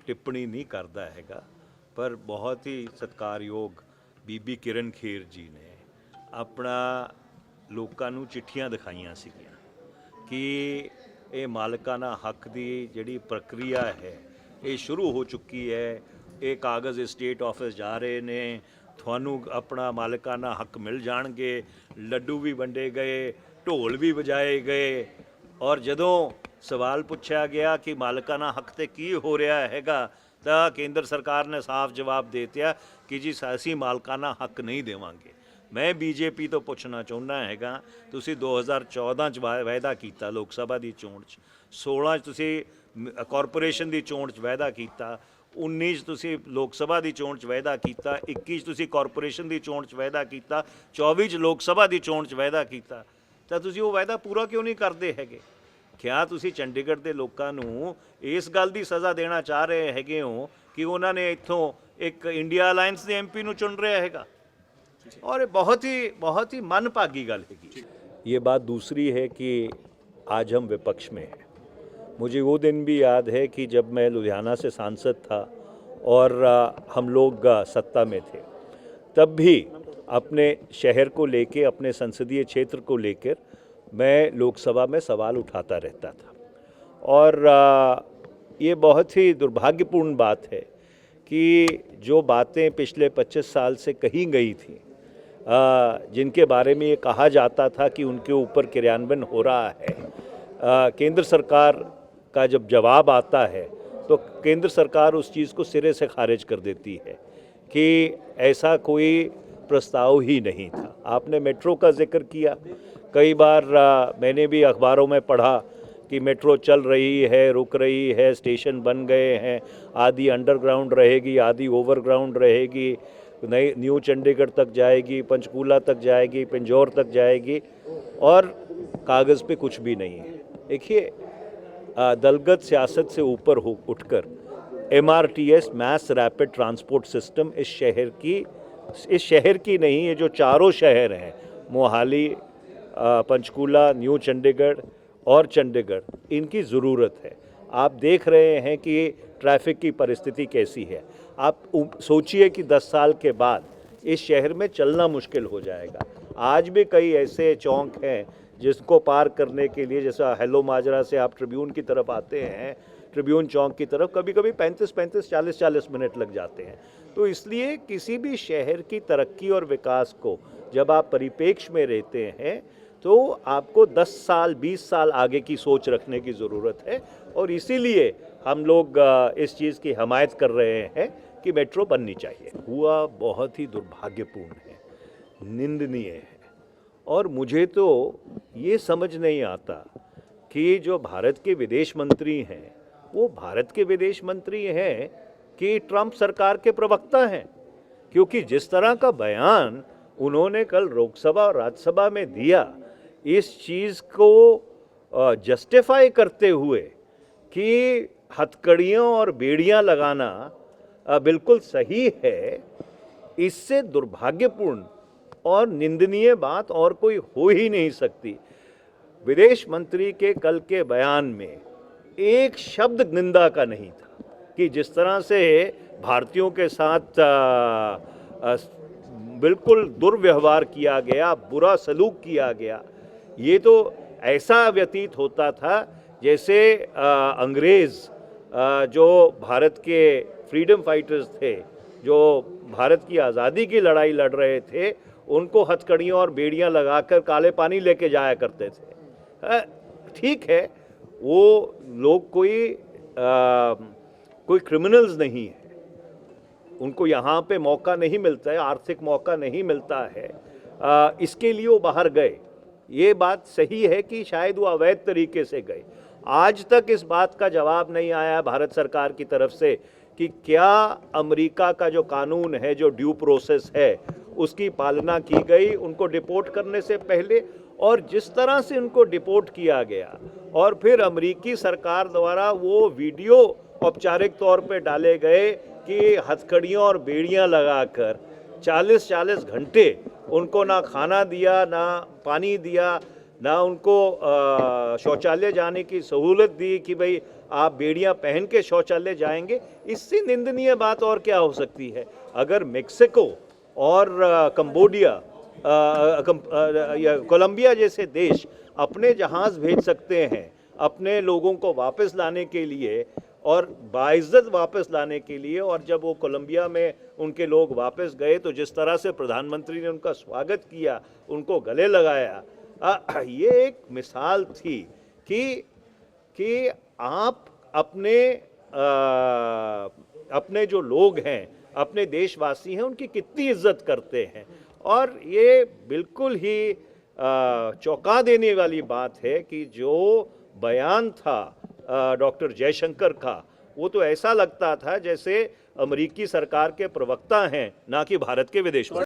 टिप्पणी नहीं करता हैगा, पर बहुत ही सत्कारयोग बीबी किरण खेर जी ने अपना लोगों ਨੂੰ चिट्ठियां दिखाइयां ਸੀਗੀਆਂ कि ये मालकाना हक की जिहड़ी प्रक्रिया है ये शुरू हो चुकी है, ये कागज़ स्टेट ऑफिस जा रहे ने, थानू अपना मालकाना हक मिल जाणगे, लड्डू भी वंडे गए, ढोल भी बजाए गए। और जदों सवाल पूछा गया कि मालकाना हक ते की हो रहा हैगा, तो केंद्र सरकार ने साफ जवाब दे दिया कि जी असीं मालकाना हक नहीं देवांगे। मैं बीजेपी तो पूछना चाहुंदा हैगा, तुसीं 2014 च वायदा किया लोक सभा की चोण 16 च तुसीं कॉरपोरेशन की चोण च वायदा किया, 19 तुसीं लोक सभा की चोण च वायदा किया, 21 तुसीं कॉरपोरेशन की चोण च वायदा किया, 24 च लोक सभा की चोण च वायदा किया, तो तुसीं वो वायदा पूरा क्यों नहीं करते हैगे? क्या तुसीं चंडीगढ़ के लोगों को इस गल की सज़ा देना चाह रहे हैगे हो कि उन्होंने इत्थों एक इंडिया अलायंस के MP नूं चुन रहा हैगा? और बहुत ही मनभागी गल है। ये बात दूसरी है कि आज हम विपक्ष में हैं। मुझे वो दिन भी याद है कि जब मैं लुधियाना से सांसद था और हम लोग सत्ता में थे, तब भी अपने शहर को लेके, अपने संसदीय क्षेत्र को लेकर मैं लोकसभा में सवाल उठाता रहता था। और ये बहुत ही दुर्भाग्यपूर्ण बात है कि जो बातें पिछले 25 साल से कही गई थी, जिनके बारे में ये कहा जाता था कि उनके ऊपर क्रियान्वयन हो रहा है, केंद्र सरकार का जब जवाब आता है तो केंद्र सरकार उस चीज़ को सिरे से खारिज कर देती है कि ऐसा कोई प्रस्ताव ही नहीं था। आपने मेट्रो का जिक्र किया, कई बार मैंने भी अखबारों में पढ़ा कि मेट्रो चल रही है, रुक रही है, स्टेशन बन गए हैं, आधी अंडरग्राउंड रहेगी, आधी ओवरग्राउंड रहेगी, नई न्यू चंडीगढ़ तक जाएगी, पंचकूला तक जाएगी, पिंजौर तक जाएगी, और कागज़ पे कुछ भी नहीं है। देखिए, दलगत सियासत से ऊपर हो उठकर MRTS mass rapid transport system इस शहर की नहीं, ये जो चारों शहर हैं, मोहाली, पंचकूला, न्यू चंडीगढ़ और चंडीगढ़, इनकी ज़रूरत है। आप देख रहे हैं कि ट्रैफिक की परिस्थिति कैसी है। आप सोचिए कि 10 साल के बाद इस शहर में चलना मुश्किल हो जाएगा। आज भी कई ऐसे चौक हैं जिसको पार करने के लिए, जैसा हेलो माजरा से आप ट्रिब्यून की तरफ आते हैं, ट्रिब्यून चौक की तरफ कभी कभी 35-35, 40-40 मिनट लग जाते हैं। तो इसलिए किसी भी शहर की तरक्की और विकास को जब आप परिप्रेक्ष्य में रहते हैं तो आपको 10 साल 20 साल आगे की सोच रखने की ज़रूरत है। और इसीलिए हम लोग इस चीज़ की हमायत कर रहे हैं कि मेट्रो बननी चाहिए। हुआ बहुत ही दुर्भाग्यपूर्ण है, निंदनीय है। और मुझे तो ये समझ नहीं आता कि जो भारत के विदेश मंत्री हैं वो भारत के विदेश मंत्री हैं कि ट्रंप सरकार के प्रवक्ता हैं। क्योंकि जिस तरह का बयान उन्होंने कल लोकसभा और राज्यसभा में दिया, इस चीज़ को जस्टिफाई करते हुए कि हथकड़ियों और बेड़ियां लगाना बिल्कुल सही है, इससे दुर्भाग्यपूर्ण और निंदनीय बात और कोई हो ही नहीं सकती। विदेश मंत्री के कल के बयान में एक शब्द निंदा का नहीं था कि जिस तरह से भारतीयों के साथ बिल्कुल दुर्व्यवहार किया गया, बुरा सलूक किया गया, ये तो ऐसा व्यतीत होता था जैसे अंग्रेज़ जो भारत के फ्रीडम फाइटर्स थे, जो भारत की आज़ादी की लड़ाई लड़ रहे थे, उनको हथकड़ियों और बेड़ियां लगाकर काले पानी लेके जाया करते थे। ठीक है, वो लोग कोई क्रिमिनल्स नहीं है, उनको यहाँ पे मौका नहीं मिलता है, आर्थिक मौका नहीं मिलता है, इसके लिए वो बाहर गए। ये बात सही है कि शायद वो अवैध तरीके से गए। आज तक इस बात का जवाब नहीं आया भारत सरकार की तरफ से कि क्या अमेरिका का जो कानून है, जो ड्यू प्रोसेस है, उसकी पालना की गई उनको डिपोर्ट करने से पहले। और जिस तरह से उनको डिपोर्ट किया गया और फिर अमेरिकी सरकार द्वारा वो वीडियो औपचारिक तौर पे डाले गए कि हथकड़ियों और बेड़ियां लगाकर 40-40 घंटे उनको ना खाना दिया, ना पानी दिया, ना उनको शौचालय जाने की सहूलत दी कि भाई आप बेड़ियां पहन के शौचालय जाएंगे। इससे निंदनीय बात और क्या हो सकती है। अगर मेक्सिको और कंबोडिया या कोलंबिया जैसे देश अपने जहाज़ भेज सकते हैं अपने लोगों को वापस लाने के लिए और बाइज्जत वापस लाने के लिए, और जब वो कोलंबिया में उनके लोग वापस गए तो जिस तरह से प्रधानमंत्री ने उनका स्वागत किया, उनको गले लगाया, ये एक मिसाल थी कि आप अपने जो लोग हैं, अपने देशवासी हैं, उनकी कितनी इज्जत करते हैं। और ये बिल्कुल ही चौंका देने वाली बात है कि जो बयान था डॉक्टर जयशंकर का, वो तो ऐसा लगता था जैसे अमेरिकी सरकार के प्रवक्ता हैं, ना कि भारत के विदेश मंत्री।